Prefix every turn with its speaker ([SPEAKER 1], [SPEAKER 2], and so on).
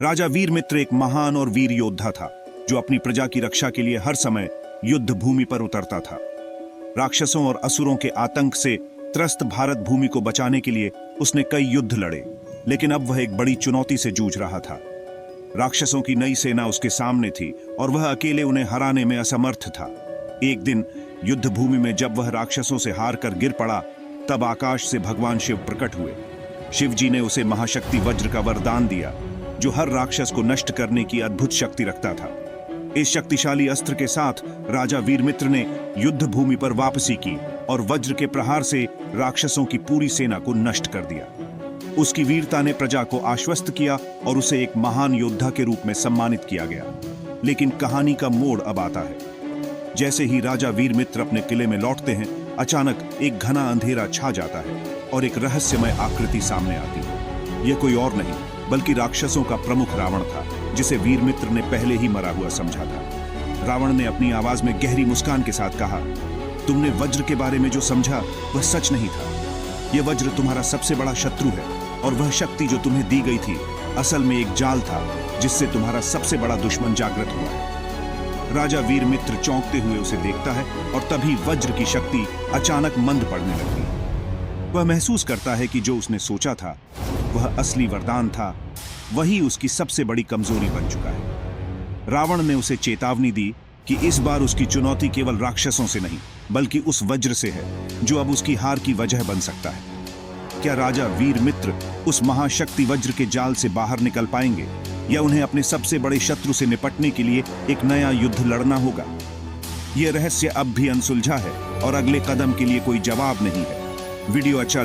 [SPEAKER 1] राजा वीरमित्र एक महान और वीर योद्धा था जो अपनी प्रजा की रक्षा के लिए हर समय युद्ध भूमि पर उतरता था। राक्षसों और असुरों के आतंक से त्रस्त भारत भूमि को बचाने के लिए उसने कई युद्ध लड़े, लेकिन अब वह एक बड़ी चुनौती से जूझ रहा था। राक्षसों की नई सेना उसके सामने थी और वह अकेले उन्हें हराने में असमर्थ था। एक दिन युद्ध भूमि में जब वह राक्षसों से हार कर गिर पड़ा, तब आकाश से भगवान शिव प्रकट हुए। शिव जी ने उसे महाशक्ति वज्र का वरदान दिया, जो हर राक्षस को नष्ट करने की अद्भुत शक्ति रखता था। इस शक्तिशाली अस्त्र के साथ राजा वीरमित्र ने युद्ध भूमि पर वापसी की और वज्र के प्रहार से राक्षसों की पूरी सेना को नष्ट कर दिया। उसकी वीरता ने प्रजा को आश्वस्त किया और उसे एक महान योद्धा के रूप में सम्मानित किया गया। लेकिन कहानी का मोड़ अब आता है। जैसे ही राजा वीरमित्र अपने किले में लौटते हैं, अचानक एक घना अंधेरा छा जाता है और एक रहस्यमय आकृति सामने आती है। यह कोई और नहीं बल्कि राक्षसों का प्रमुख रावण था, जिसे वीरमित्र ने पहले ही मरा हुआ समझा था। रावण ने अपनी आवाज में गहरी मुस्कान के साथ कहा, तुमने वज्र के बारे में जो समझा वह सच नहीं था। यह वज्र तुम्हारा सबसे बड़ा शत्रु है और वह शक्ति जो तुम्हें दी गई थी असल में एक जाल था जिससे तुम्हारा सबसे बड़ा दुश्मन जागृत हुआ है। राजा वीरमित्र चौंकते हुए उसे देखता है और तभी वज्र की शक्ति अचानक मंद पड़ने लगती है। वह महसूस करता है कि जो उसने सोचा था वह असली वरदान था, वही उसकी सबसे बड़ी कमजोरी बन चुका है। रावण ने उसे चेतावनी दी कि इस बार उसकी चुनौती केवल राक्षसों से नहीं बल्कि उस वज्र से है जो अब उसकी हार की वजह बन सकता है। क्या राजा वीरमित्र उस महाशक्ति वज्र के जाल से बाहर निकल पाएंगे या उन्हें अपने सबसे बड़े शत्रु से निपटने के लिए एक नया युद्ध लड़ना होगा? यह रहस्य अब भी अनसुलझा है और अगले कदम के लिए कोई जवाब नहीं है। वीडियो अच्छा